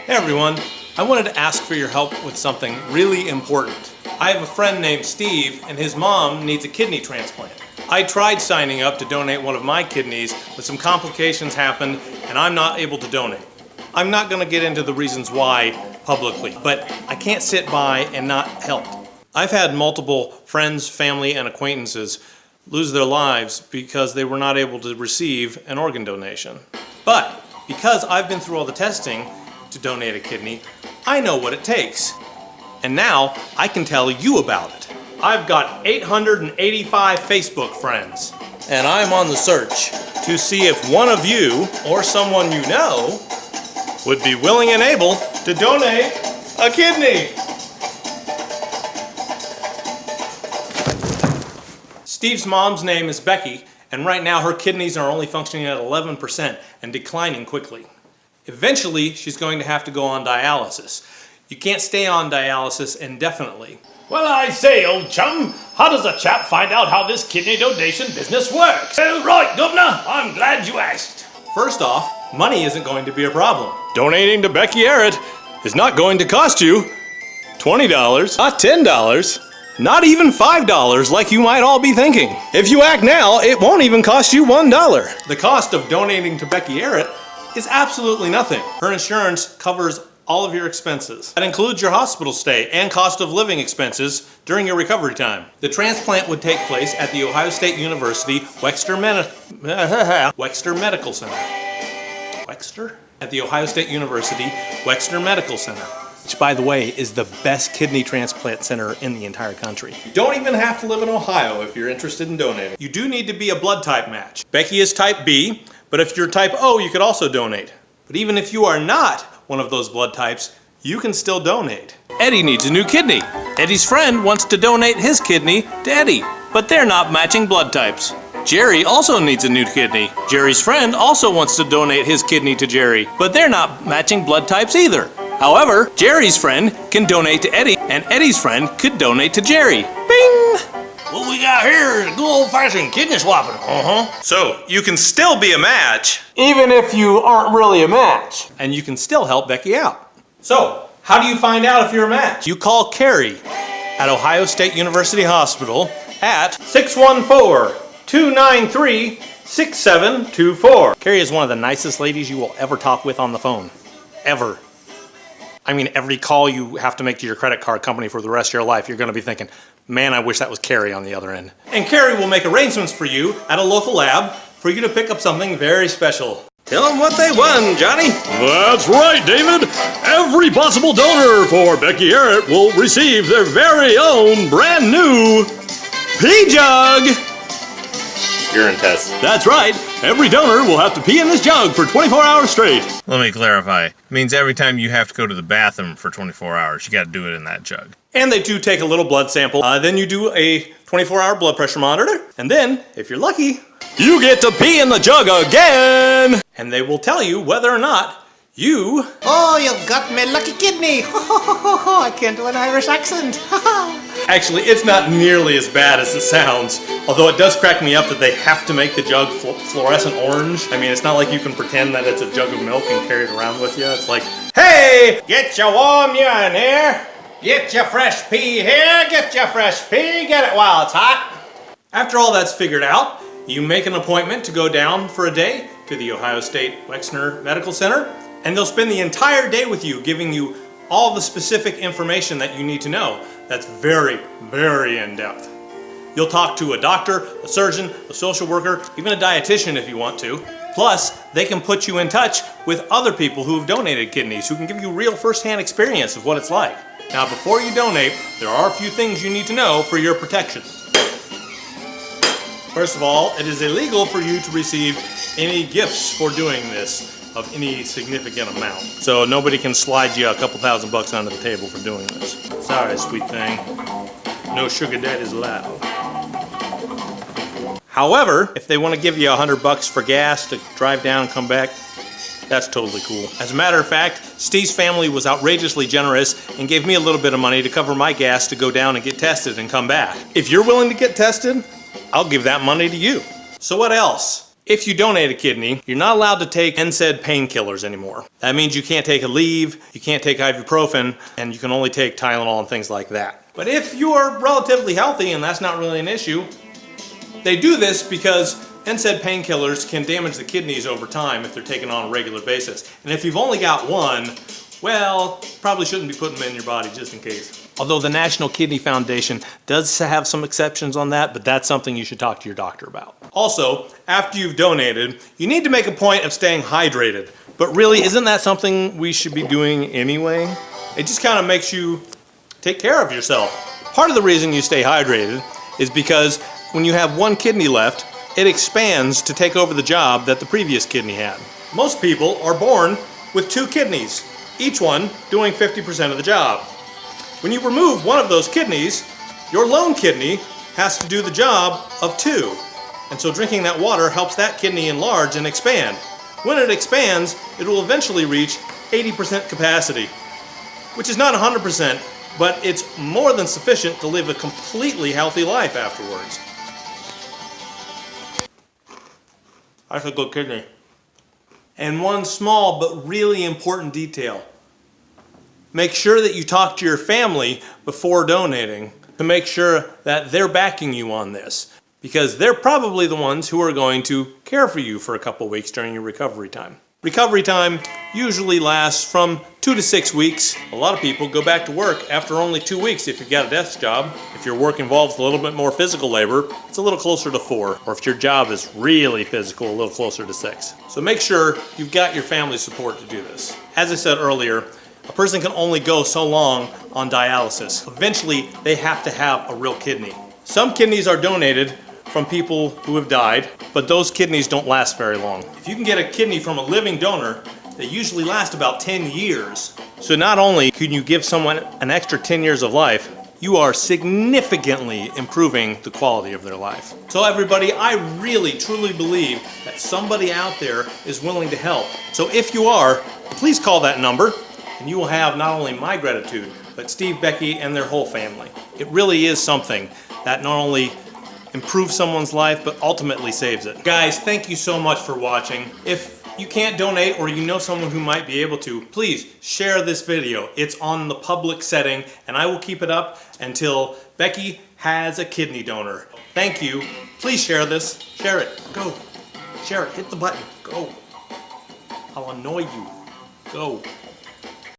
Hey everyone, I wanted to ask for your help with something really important. I have a friend named Steve and his mom needs a kidney transplant. I tried signing up to donate one of my kidneys, but some complications happened and I'm not able to donate. I'm not going to get into the reasons why publicly, but I can't sit by and not help. I've had multiple friends, family, and acquaintances lose their lives because they were not able to receive an organ donation. But because I've been through all the testing to donate a kidney, I know what it takes. And now I can tell you about it. I've got 885 Facebook friends, and I'm on the search to see if one of you or someone you know would be willing and able to donate a kidney. Steve's mom's name is Becky, and right now her kidneys are only functioning at 11% and declining quickly. Eventually, she's going to have to go on dialysis. You can't stay on dialysis indefinitely. Well, I say, old chum, how does a chap find out how this kidney donation business works? Well, right, Governor, I'm glad you asked. First off, money isn't going to be a problem. Donating to Becky Arrett is not going to cost you $20, not $10, not even $5 like you might all be thinking. If you act now, it won't even cost you $1. The cost of donating to Becky Arrett is absolutely nothing. Her insurance covers all of your expenses. That includes your hospital stay and cost of living expenses during your recovery time. The transplant would take place at the Ohio State University Wexner Medical Center. Wexner? At the Ohio State University Wexner Medical Center, which, by the way, is the best kidney transplant center in the entire country. You don't even have to live in Ohio if you're interested in donating. You do need to be a blood type match. Becky is type B, but if you're type O, you could also donate. But even if you are not one of those blood types, you can still donate. Eddie needs a new kidney. Eddie's friend wants to donate his kidney to Eddie, but they're not matching blood types. Jerry also needs a new kidney. Jerry's friend also wants to donate his kidney to Jerry, but they're not matching blood types either. However, Jerry's friend can donate to Eddie, and Eddie's friend could donate to Jerry. Bing! What we got here is a good old-fashioned kidney swapping. So, you can still be a match, even if you aren't really a match. and you can still help Becky out. So, how do you find out if you're a match? You call Carrie at Ohio State University Hospital at 614-293-6724. Carrie is one of the nicest ladies you will ever talk with on the phone. Ever. I mean, every call you have to make to your credit card company for the rest of your life, you're going to be thinking, man, I wish that was Carrie on the other end. And Carrie will make arrangements for you at a local lab for you to pick up something very special. Tell them what they won, Johnny. That's right, David. Every possible donor for Becky Arrett will receive their very own brand new pee jug. Urine test. That's right. Every donor will have to pee in this jug for 24 hours straight. Let me clarify. It means every time you have to go to the bathroom for 24 hours, you got to do it in that jug. And they do take a little blood sample. Then you do a 24-hour blood pressure monitor. And then, if you're lucky, You get to pee in the jug again! and they will tell you whether or not you... Oh, you've got me lucky kidney. I can't do an Irish accent. Actually, it's not nearly as bad as it sounds. Although it does crack me up that they have to make the jug fluorescent orange. I mean, it's not like you can pretend that it's a jug of milk and carry it around with you. It's like, hey, get your warm urine here. Get your fresh pee here. Get your fresh pee. Get it while it's hot. After all that's figured out, you make an appointment to go down for a day to the Ohio State Wexner Medical Center, and they'll spend the entire day with you, giving you all the specific information that you need to know. That's very, very in-depth. You'll talk to a doctor, a surgeon, a social worker, even a dietitian if you want to. Plus, they can put you in touch with other people who have donated kidneys, who can give you real first-hand experience of what it's like. Now, before you donate, there are a few things you need to know for your protection. First of all, it is illegal for you to receive any gifts for doing this of any significant amount. So nobody can slide you a couple $1,000 under the table for doing this. Sorry, sweet thing. No sugar daddies allowed. However, if they want to give you $100 for gas to drive down and come back, that's totally cool. As a matter of fact, Steve's family was outrageously generous and gave me a little bit of money to cover my gas to go down and get tested and come back. If you're willing to get tested, I'll give that money to you. So what else? If you donate a kidney, you're not allowed to take NSAID painkillers anymore. That means you can't take Aleve, you can't take ibuprofen, and you can only take Tylenol and things like that. But if you're relatively healthy and that's not really an issue, they do this because NSAID painkillers can damage the kidneys over time if they're taken on a regular basis. And if you've only got one, well, probably shouldn't be putting them in your body just in case. Although the National Kidney Foundation does have some exceptions on that, but that's something you should talk to your doctor about. Also, after you've donated, you need to make a point of staying hydrated. But really, isn't that something we should be doing anyway? It just kind of makes you take care of yourself. Part of the reason you stay hydrated is because when you have one kidney left, it expands to take over the job that the previous kidney had. Most people are born with two kidneys, each one doing 50% of the job. When you remove one of those kidneys, your lone kidney has to do the job of two. And so drinking that water helps that kidney enlarge and expand. When it expands, it will eventually reach 80% capacity, which is not 100%, but it's more than sufficient to live a completely healthy life afterwards. That's a good kidney. And one small but really important detail. Make sure that you talk to your family before donating to make sure that they're backing you on this, because they're probably the ones who are going to care for you for a couple weeks during your recovery time. Recovery time usually lasts from 2 to 6 weeks. A lot of people go back to work after only 2 weeks if you've got a desk job. If your work involves a little bit more physical labor, it's a little closer to 4. Or if your job is really physical, a little closer to 6. So make sure you've got your family support to do this. As I said earlier, a person can only go so long on dialysis. Eventually, they have to have a real kidney. Some kidneys are donated from people who have died, but those kidneys don't last very long. If you can get a kidney from a living donor, they usually last about 10 years. So not only can you give someone an extra 10 years of life, you are significantly improving the quality of their life. So everybody, I really truly believe that somebody out there is willing to help. So if you are, please call that number, and you will have not only my gratitude, but Steve, Becky, and their whole family. It really is something that not only improves someone's life, but ultimately saves it. Guys, thank you so much for watching. If you can't donate or you know someone who might be able to, please share this video. It's on the public setting, and I will keep it up until Becky has a kidney donor. Thank you. Please share this. Share it. Go. Share it. Hit the button. Go. I'll annoy you. Go.